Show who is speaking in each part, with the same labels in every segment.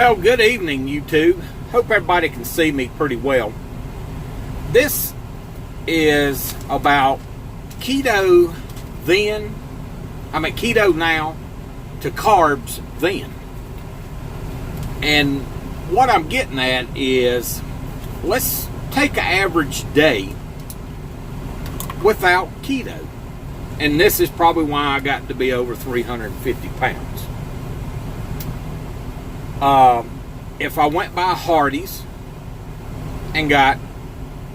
Speaker 1: Well, good evening, YouTube. Hope everybody can see me pretty well. This is about keto then. I'm at keto now to carbs then. And what I'm getting at is, let's take an average day without keto. And this is probably why I got to be over 350 pounds. If I went by Hardee's and got,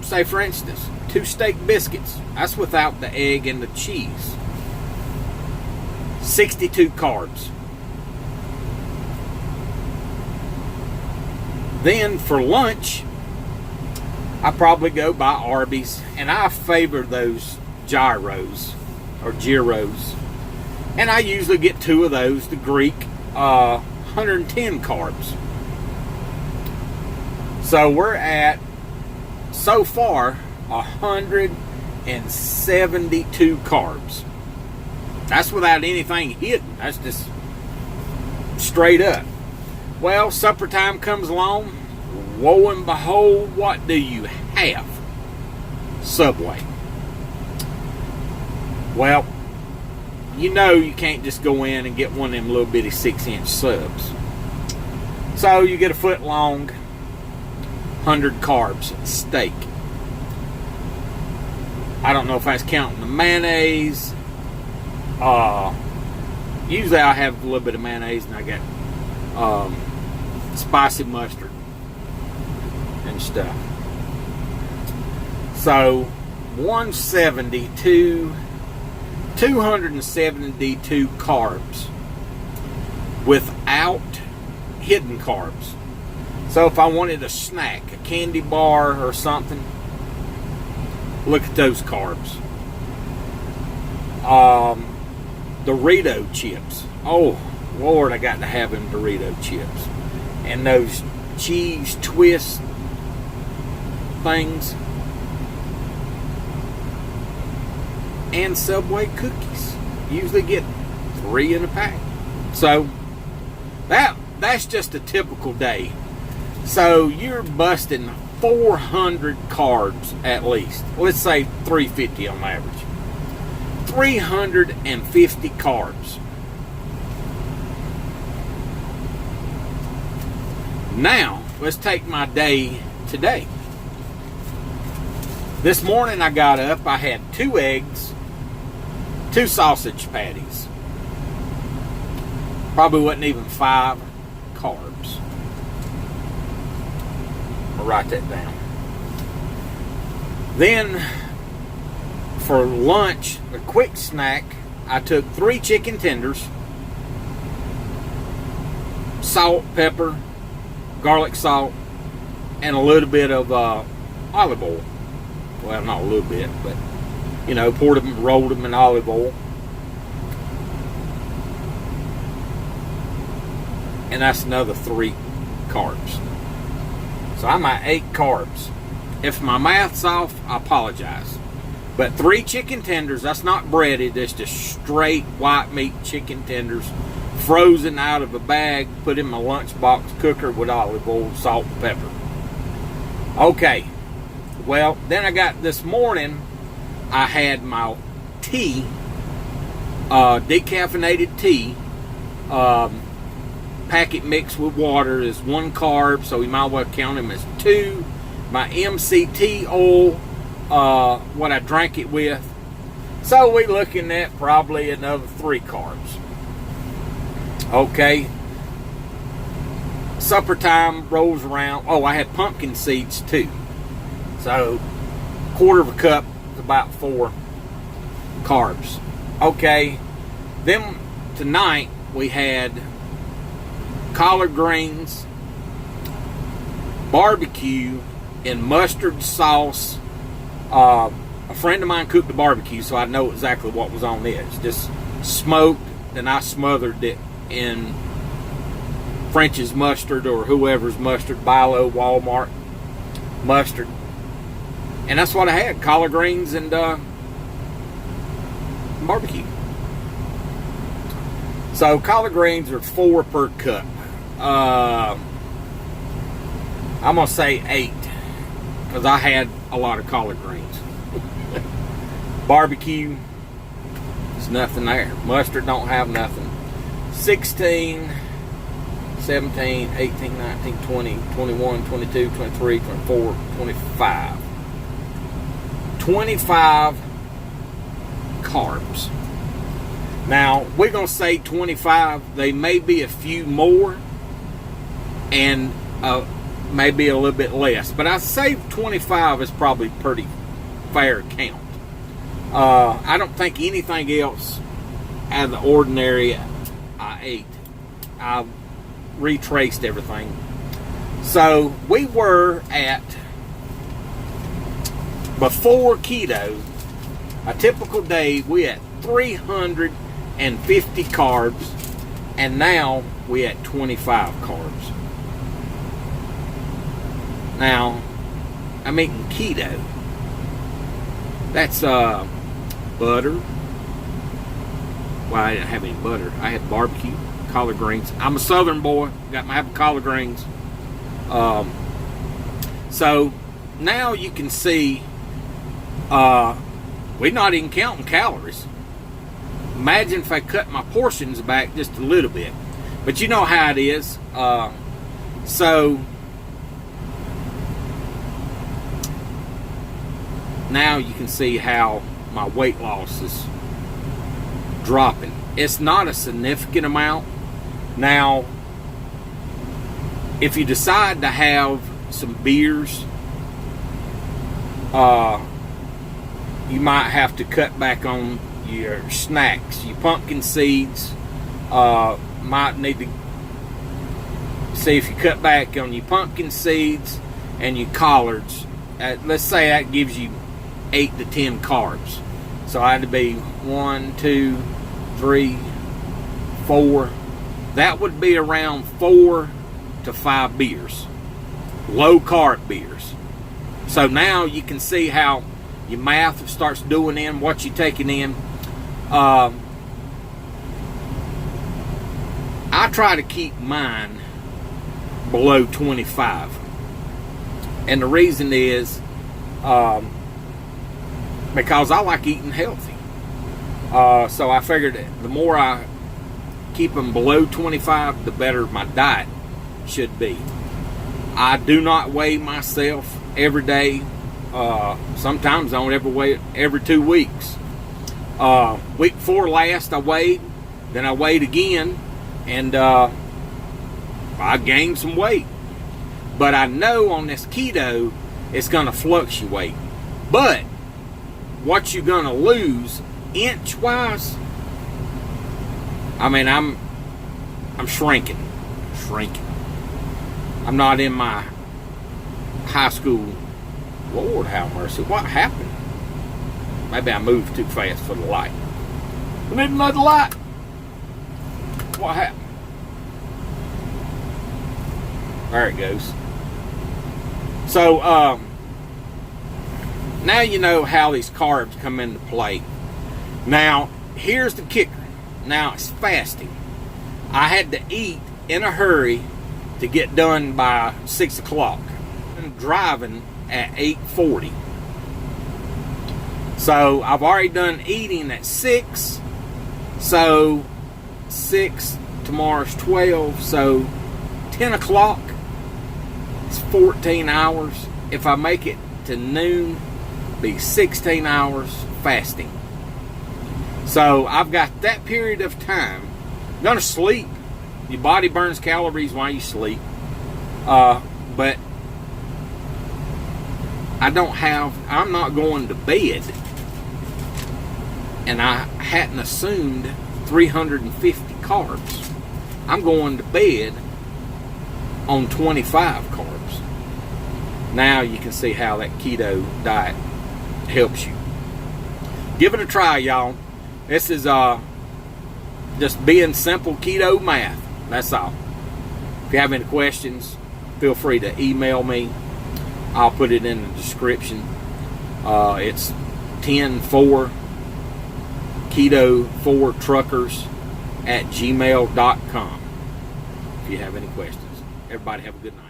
Speaker 1: say for instance, 2 steak biscuits, that's without the egg and the cheese. 62 carbs. Then for lunch, I probably go by Arby's, and I favor those gyros or gyros, and I usually get 2 of those, the Greek, 110 carbs. So we're at, so far, 172 carbs. That's without anything hidden. That's just straight up. Well, supper time comes along. Lo and behold, what do you have? Subway. Well, you know you can't just go in and get one of them little bitty 6-inch subs. So you get a foot long, 100 carbs steak. I don't know if I was counting the mayonnaise. Usually I have a little bit of mayonnaise, and I got spicy mustard and stuff. So 272 carbs without hidden carbs. So if I wanted a snack, a candy bar or something, look at those carbs. Dorito chips. Oh Lord, I got to have them Dorito chips. And those cheese twist things. And Subway cookies. Usually get 3 in a pack. So that's just a typical day. So you're busting 400 carbs at least. Let's say 350 on average. 350 carbs. Now, let's take my day today. This morning I got up, I had 2 eggs, 2 sausage patties. Probably wasn't even 5 carbs. I'll write that down. Then, for lunch, a quick snack, I took 3 chicken tenders, salt, pepper, garlic salt, and a little bit of olive oil. Well, not a little bit, but, you know, poured them, rolled them in olive oil. And that's another 3 carbs. So I'm at 8 carbs. If my math's off, I apologize. But 3 chicken tenders, that's not breaded, it's just straight white meat chicken tenders, frozen out of a bag, put in my lunchbox cooker with olive oil, salt, and pepper. Okay. Well, then I got this morning, I had my tea, decaffeinated tea, packet mixed with water is 1 carb, so we might as well count them as 2. My MCT oil, what I drank it with. So we're looking at probably another 3 carbs. Okay. Supper time rolls around. Oh, I had pumpkin seeds too. So, 1/4 of a cup is about 4 carbs. Okay. Then tonight we had collard greens, barbecue, and mustard sauce. A friend of mine cooked the barbecue, so I know exactly what was on it. It's just smoked, then I smothered it in French's mustard or whoever's mustard, Bilo, Walmart mustard. And that's what I had, collard greens and barbecue. So collard greens are 4 per cup. I'm going to say 8 because I had a lot of collard greens. Barbecue, there's nothing there. Mustard don't have nothing. 16, 17, 18, 19, 20, 21, 22, 23, 24, 25. 25 carbs. Now, we're going to say 25. They may be a few more and maybe a little bit less. But I say 25 is probably pretty fair count. I don't think anything else out of the ordinary I ate. I retraced everything. So we were at, before keto, a typical day we had 350 carbs, and now we at 25 carbs. Now I'm eating keto. That's butter. Well, I didn't have any butter. I had barbecue, collard greens. I'm a southern boy. Got my have collard greens. So now you can see we're not even counting calories. Imagine if I cut my portions back just a little bit. But you know how it is. So now you can see how my weight loss is dropping. It's not a significant amount. Now, if you decide to have some beers, you might have to cut back on your snacks. Your pumpkin seeds, might need to see if you cut back on your pumpkin seeds and your collards. Let's say that gives you 8 to 10 carbs. So I had to be 1, 2, 3, 4. That would be around 4 to 5 beers. Low carb beers. So now you can see how your math starts doing in what you're taking in. I try to keep mine below 25. And the reason is because I like eating healthy. So I figured that the more I keep them below 25, the better my diet should be. I do not weigh myself every day. Sometimes I don't ever weigh it every 2 weeks. Week 4 last I weighed, then I weighed again, and I gained some weight. But I know on this keto it's going to fluctuate. But what you're going to lose inch-wise, I mean, I'm shrinking. I'm not in my high school. Lord have mercy, what happened? Maybe I moved too fast for the light. We need another light. What happened? There it goes. So, now you know how these carbs come into play. Now, here's the kicker. Now, it's fasting. I had to eat in a hurry to get done by 6 o'clock. I'm driving at 8:40. So, I've already done eating at 6. So, 6, tomorrow's 12. So, 10 o'clock, it's 14 hours. If I make it to noon, be 16 hours fasting. So I've got that period of time. I'm gonna sleep. Your body burns calories while you sleep. But I'm not going to bed. And I hadn't assumed 350 carbs. I'm going to bed on 25 carbs. Now you can see how that keto diet helps you. Give it a try, y'all. This is just being simple keto math. That's all. If you have any questions, feel free to email me. I'll put it in the description. It's 104 keto4truckers@gmail.com. If you have any questions. Everybody have a good night.